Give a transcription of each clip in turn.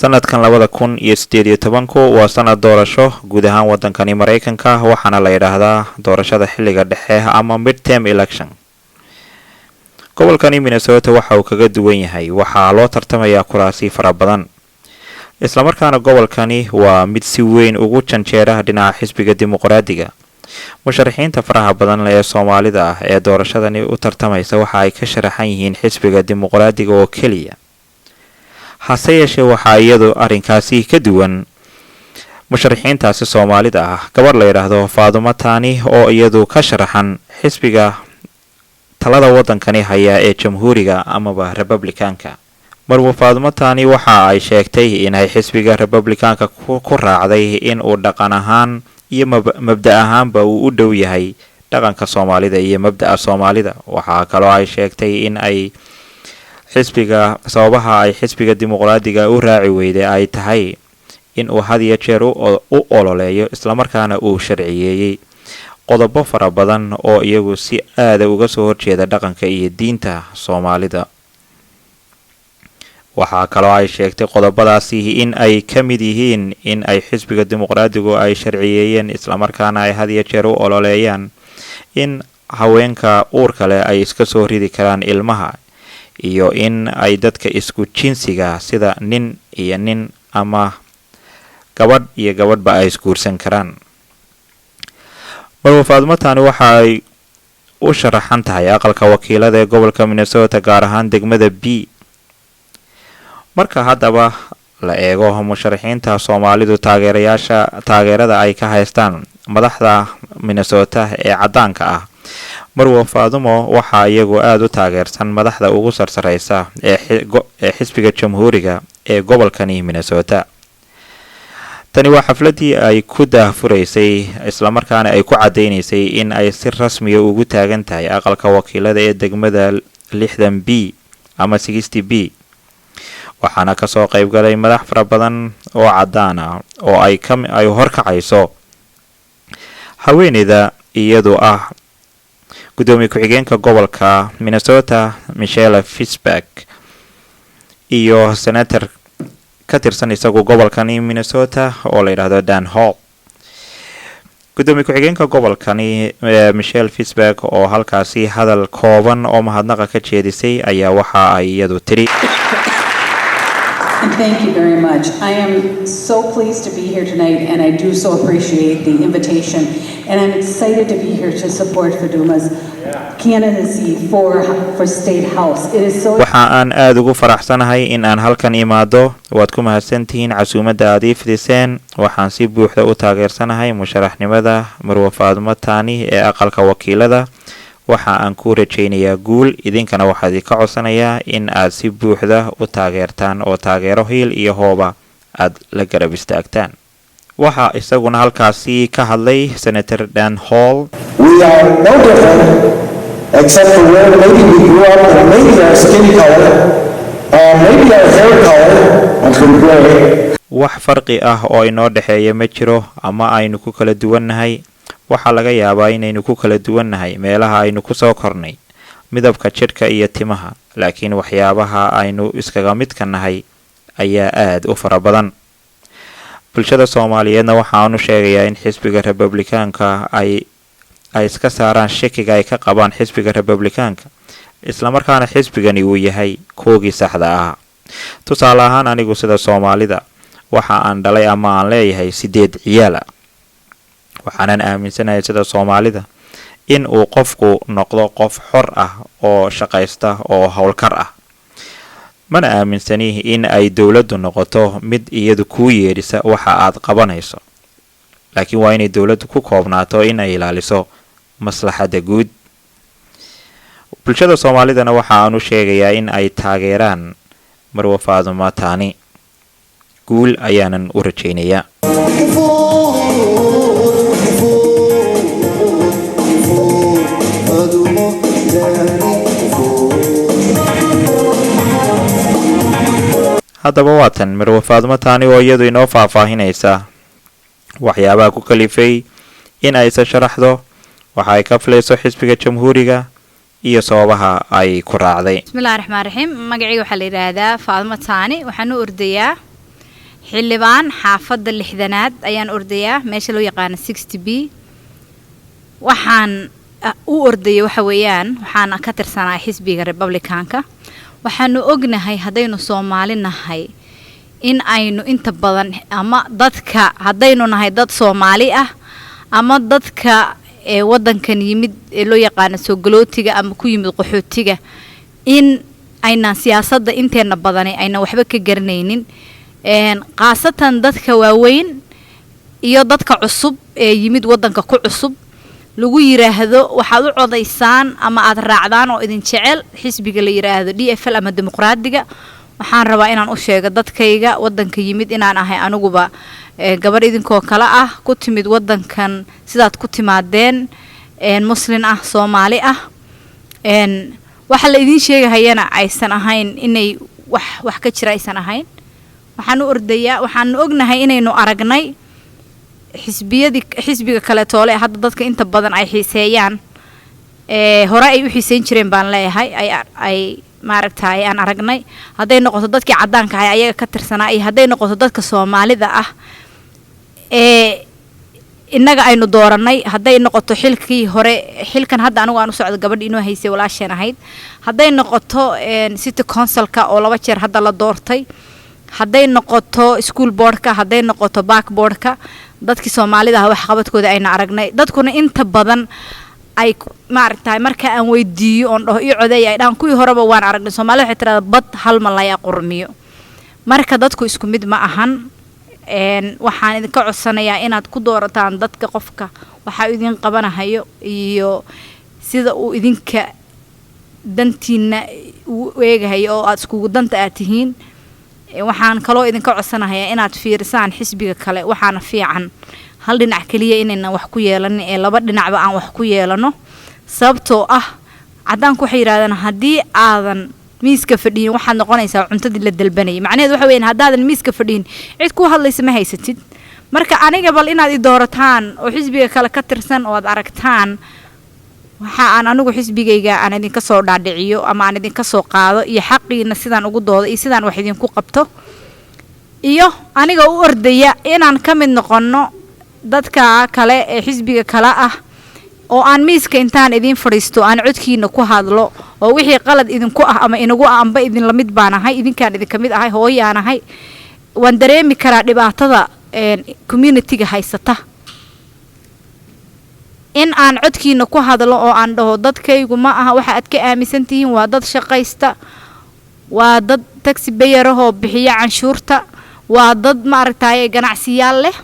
sanadkan 2018 waa sanad doorasho guud ahaan wadankani Mareykanka waxaana la yiraahdaa doorashada xilliga dhexe ama midterm election. gobolkani Minnesota waxa uu kaga duwan yahay waxa loo tartamayaa kuraasi fara badan. isla markaana gobolkani waa mid si weyn ugu janjeera dhinaca xisbiga dimuqraadiga. musharaxiinta faraha badan ee Soomaalida ah ee doorashadani u tartamaysa waxa ay ka sharaxan yihiin xisbiga dimuqraadiga oo kaliya. hase yeeshee waxa iyadu arrinkaasi ka duwan musharaxiintaasi Soomaalida ah gabar la yiraahdo Faadumo Taani oo iyadu ka sharaxan xisbiga talada wadankani haya ee Jamhuuriga amaba Republicanka. marwo Faadumo Taani waxa ay sheegtay in ay xisbiga Republicanka ku raacday in uu dhaqan ahaan iyo mabda ahaanba uu u dhow yahay dhaqanka Soomaalida iyo mabda'a Soomaalida. waxa kale oo ay sheegtay in ay xisbiga sababaha ay xisbiga dimuqraadiga u raaci weyday ay tahay in uu had iyo jeer u ololeeyo isla markaana uu sharciyeeyay qodobo fara badan oo iyagu si aad uga soo horjeeda dhaqanka iyo diinta Soomaalida. waxa kale oo ay sheegtay qodobadaasi in ay ka mid yihiin in ay xisbiga dimuqraadigu ay sharciyeeyeen isla markaana ay had iyo jeer u ololeeyaan in haweenka uurka leh ay iska soo ridi karaan ilmaha iyo in ay dadka isku jinsiga sida nin iyo nin ama gabadh iyo gabadhba ay isguursan karaan. marwo Faadumo Taani waxa ay u sharaxan tahay aqalka wakiilada ee gobolka Minnesota gaar ahaan degmada B. marka haddaba la eego musharaxiinta Soomaalidu taageerada ay ka haystaan madaxda Minnesota ee cadaanka ah, marwo Faadumo waxa iyagu aad u taageersan madaxda ugu sarsareysa ee xisbiga Jamhuuriga ee gobolkani Minnesota. tani waa xafladii ay ku daahfureysay isla markaana ay ku cadeynaysay in ay si rasmi ah ugu taagan tahay aqalka wakiilada ee degmada 60B ama 60B. waxaana ka soo qayb galay madax fara badan oo cadaan ah oo ay horkacayso haweeneyda iyadu ah gudoomiye ku-xigeenka gobolka Minnesota Xisbiga iyo senator ka tirsan isagu gobolkani Minnesota oo la yiraahdo Dan Hall. gudoomiye ku-xigeenka gobolkani Xisbiga oo halkaasi hadal kooban oo mahadnaqa ka jeedisay ayaa waxa ay iyadu tiri And thank you very much. I am so pleased to be here tonight, and I do so appreciate the invitation. And I'm excited to be here to support Faadumo's candidacy for State House. It is so. waxa aan aad ugu faraxsanahay in aan halkan imaado. waad ku mahadsantihiin casuumadda aad ii fidiseen. waxaan si buuxda u taageersanahay musharaxnimada marwo Faadumo Taani ee aqalka wakiilada. waxa aan ku rajaynayaa guul. idinkana waxaad ka codsanayaa in aad si buuxda u taageertaan oo taageero hiil iyo hooba aad la garab istaagtaan. waxa isaguna halkaasi ka hadlay Senator Dan Hall. We are no different except for where maybe we grew up and maybe our skin color and maybe our hair color and some gray. wax farqi ah oo inoo dhaxeeya ma jiro ama aynu ku kala duwannahay. waxa laga yaabaa inaynu ku kala duwannahay meelaha aynu ku soo kornay, midabka jidhka iyo timaha, laakiin waxyaabaha aynu iskaga midka nahay ayaa aad u fara badan. bulshada Soomaaliyeedna waxaanu sheegayaa in xisbiga Republicanka ay iska saaraan shakiga ay ka qabaan xisbiga Republicanka, isla markaana xisbigani uu yahay koogii saxda ah. tusaale ahaan anigu sida Soomaalida waxa aan dhalay ama aan leeyahay 8 ciyaal ah. waxaanan aaminsanahay sida Soomaalida in uu qofku noqdo qof xor ah oo shaqaysta oo hawlkar ah. mana aaminsani in ay dawladdu noqoto mid iyadu ku yeerisa waxa aad qabanayso, laakiin waa inay dawladdu ku koobnaato in ay ilaaliso maslaxadda guud. bulshada Soomaalidana waxa aanu sheegayaa in ay taageeraan marwo Faadumo Taani. guul ayaanan u rajaynayaa. haddaba waatan marwo Faadumo Taani oo iyadu inoo faahfaahinaysa waxyaabaha ku kalifay in ay sharaxdo waxa ay ka filayso xisbiga Jamhuuriga iyo sababaha ay ku raacday. bismillaahir rahmaanir rahiim. magacayga waxa la yiraahdaa Faadumo Taani. waxaan u ordayaa xildhibaan xaafadda lixdanaad ayaan ordayaa meesha loo yaqaano 60B waxaan u ordayay waxa weeyaan waxaan ka tirsanaa xisbiga Republicanka waxaanu ognahay haddaynu Soomaali nahay in aynu inta badan ama dadka haddaynu nahay dad Soomaali ah ama dadka wadankan yimid loo yaqaan soo galootiga ama ku yimid qaxootiga in ayna siyaasadda inteena badan ayna waxba ka garanaynin qaasatan dadka waaweyn iyo dadka cusub ee yimid wadanka ku cusub lagu yiraahdo waxaad u codaysaan ama aad raacdaan oo idin jecel xisbiga la yiraahdo DFL ama dimuqraadiga waxaan rabaa inaan u sheego dadkayga wadanka yimid inaan ahay aniguba gabadh idinkoo kala ah ku timid wadankan sidaad ku timaadeen muslim ah Soomaali ah waxa la idin sheegayana aysan ahayn inay wax ka jira aysan ahayn waxaan u ordayaa waxaan ognahay inaynu aragnay xisbiga kale toole hadda dadka inta badan ay xiiseeyaan hore ay u xiiseen jireen baan leeyahay ay maaragtay aan aragnay haday noqoto dadkii cadaanka ah ayaga ka tirsanaa iyo haday noqoto dadka Soomaalida ah inaga aynu dooranay haday noqoto xilkii hore xilkan hadda anigu aan u socdo gabadh inoo haysay walaasheen ahayd haday noqoto city councilka oo laba jeer hadda la doortay haday noqoto school boardka haday noqoto back boardka dadkii Soomaalida ah wax qabadkooda ayna aragnay dadkuna inta badan ay maaragtay marka aan weydiiyo on dhaho ii codeey ay dhaan kuwii horeba waan aragnay Soomaalida waxay tiraahdaa bad hal ma la qurmiyo marka dadku isku mid ma ahan waxaan idin ka codsanayaa inaad ku doorataan dadka qofka waxa idin qabanayo iyo sida uu idinka dantiina u eegahay oo aad isku danta aad tihiin waxaan kaloo idin ka codsanayaa inaad fiirsaan xisbiga kale waxaana fiican hal dhinac kaliya inayna wax ku yeelan ee laba dhinacba aan wax ku yeelano sababtoo ah cadaanku waxay yiraahdaan hadii aadan miiska fadhiin waxaad noqonaysaa cuntadii la dalbanay macnaheedu waxa weeyaan hadaadan miiska fadhiin cid ku hadlaysa ma haysatid marka aniga bal inaad i doorataan oo xisbiga kale ka tirsan oo aad aragtaan waxa aan anigu xisbigayga aan idin ka soo dhaadhiciyo ama aan idin ka soo qaado iyo xaqiina sidaan ugu doodo iyo sidaan wax idin ku qabto iyo aniga u ordaya inaan ka mid noqono dadka kale ee xisbiga kala ah oo aan miiska intaan idin fariisto aan codkiina ku hadlo oo wixii qalad idinku ah ama inagu aanba idin la mid baanahay idinkaan idin kamid ahay hooyaanahay waan dareemi karaa dhibaatada community-ga haysata in aan codkiina ku hadlo oo aan dhaho dadkaygu ma aha waxa aad ka aaminsan tihiin waa dad shaqaysta waa dad taxi bayaraho bixiya canshuurta waa dad maaragtay ganacsiyaal leh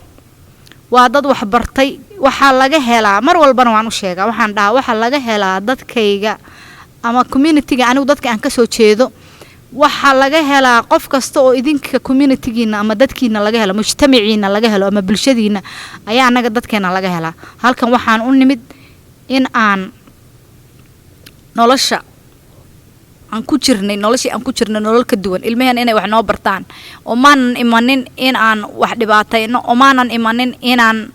waa dad wax bartay waxa laga helaa mar walbana waan u sheegaa waxaan dhahaa waxa laga helaa dadkayga ama community-ga anigu dadka aan ka soo jeedo waxa laga helaa qof kasta oo idinka community-giina ama dadkiina laga helo mujtamaciina laga helo ama bulshadiina ayaa anaga dadkeena laga helaa halkan waxaan u nimid in aan nolosha aan ku jirnay nolol ka duwan ilmahan inay wax noo bartaan oo maanan imanin in aan wax dhibaatayno oo maanan imanin inaan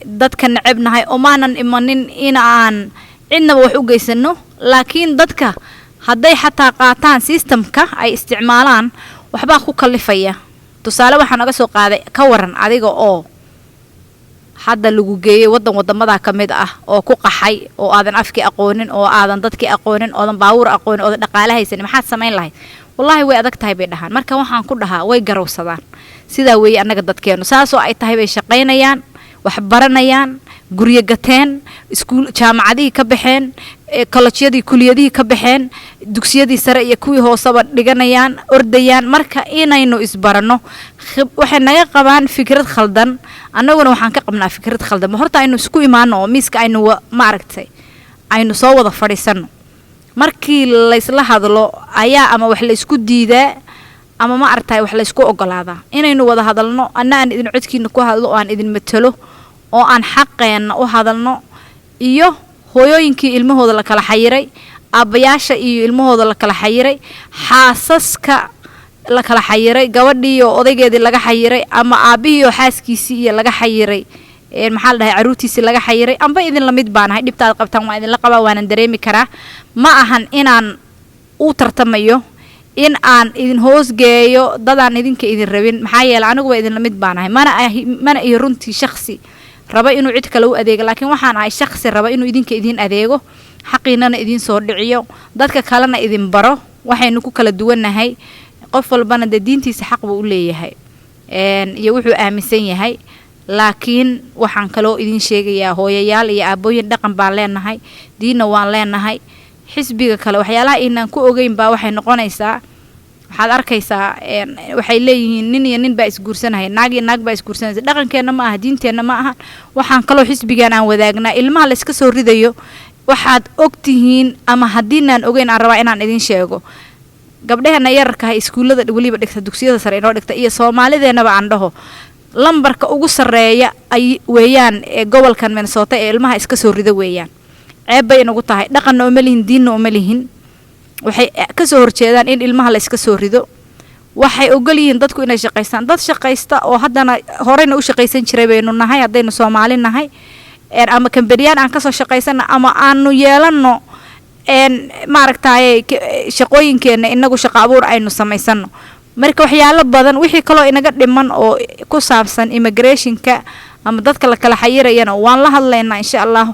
dadka nacabnahay oo maanan imanin in aan cidnaba wax u geysano laakiin dadka hadday xataa qaataan systemka ay isticmaalaan waxba ku kalifaya tusaale waxaan naga soo qaaday ka waran adiga oo hadda lagu geeyay wadamada kamid ah oo ku qaxay oo aadan afkii aqoonin oo aadan dadkii aqoonin oo aadan baawur aqoonin oo dhaqaale haysan maxaad sameyn lahayd wallahi way adag tahay bay dhahan marka waxaan ku dhahaa way garowsadaan sida way anaga dadkeenu saasoo ay tahay bay shaqeynayaan wax baranayaan guriga gateen iskuul jaamacadii ka baxeen kolleejyadii kuliyadii ka baxeen dugsiyadii sare iyo kuwii hoosaba dhiganayaan ordayaan marka inaynu isbarano waxay naga qabaan fikrad khaldan annaguna waxaan ka qabnaa fikrad khaldan horta aynu isku imaano oo miiska aynu maaragtay aynu soo wada fadhiisano markii la isla hadlo ayaa ama wax la isku diidaa ama ma aragtay wax la isku ogolaadaa inaynu wada hadalno annaan idin codkiina ku hadlo oo aan idin matalo oo aan xaqeena u hadalno iyo hooyooyinkii ilmahooda la kala xayiray aabayaasha iyo ilmahooda la kala xayiray xaasaska la kala xayiray gabadhii oo odaygeedii laga xayiray ama aabihii oo xaaskiisii iyo laga xayiray maxaa la dhahay caruurtiisii laga xayiray amba idin la mid baanahay dhibtaad qabtaan waa idin la qabaa waanan dareemi karaa ma ahan inaan u tartamayo in aan idin hoosgeeyo dadaan idinka idin rabin maxaa yeelay anigu waa idin lamid baanahay mana iyo runtii shakhsi raba inuu cid kale u adeego laakiin waxaan ahay shakhsi raba inuu idinka idin adeego xaqiinana idin soo dhiciyo dadka kalena idin baro waxaynu ku kala duwanahay qof walbana diintiisa xaq buu u leeyahay iyo wuxuu aaminsan yahay laakiin waxaan kaloo idin sheegayaa hooyayaal iyo aabooyin dhaqan baan leenahay diinna waan leenahay xisbiga kale waxyaalaha inaan ku ogeyn baa waxay noqonaysaa waxaad arkaysaa waxay leeyihiin nin iyo nin baa isguursanaya naag iyo naag baa isguursanaysa dhaqankeena ma aha diinteenna ma aha waxaan kaloo xisbigan aan wadaagnaa ilmaha la iska soo ridayo waxaad ogtihiin ama haddiinaan ogeyn aan rabaa inaan idin sheego gabdhaheena yararka ah iskuullada weliba dhigta dugsiyada sare inoo dhigta iyo soomaalideenaba aan dhaho lambarka ugu sarreeya ay weeyaan ee gobolkan Minnesota ee ilmaha iska soo rida weeyaan ceeb bay inagu tahay dhaqanna uma lihin diinna uma lihin waxay ka soo horjeedaan in ilmaha la iska soo rido waxay ogol yihiin dadku inay shaqaystaan dad shaqaysta oo haddana horeyna u shaqaysan jiray baynu nahay haddaynu Soomaali nahay ama kambariyaan aan ka soo shaqaysana ama aanu yeelano maaragtay shaqooyinkeena inagu shaqo abuur aynu samaysano marka waxyaalo badan wixii kaloo inaga dhiman oo ku saabsan immigrationka ama dadka la kala xayirayana waan la hadlaynaa insha Allah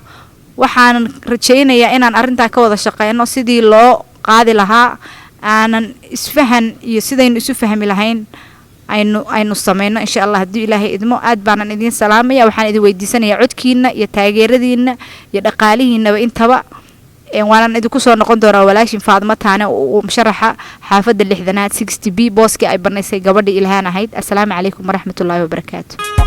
waxaan rajaynayaa inaan arintaa ka wada shaqeyno sidii loo qaadi lahaa aanan isfahan iyo sidaynu isu fahmi lahayn aynu sameyno insha Allah haddii Ilaahay idmo aad baanan idin salaamaya waxaan idin weydiisanayaa codkiina iyo taageeradiina iyo dhaqaalihiinaba intaba waanan idinku soo noqon doonaa walaashin Faadumo Taani oo musharaxa xaafadda 60 60B booski ay banaysay gabadhii Ilhaan ahayd assalaamu calaykum waraxmatullaahi wabarakaatuh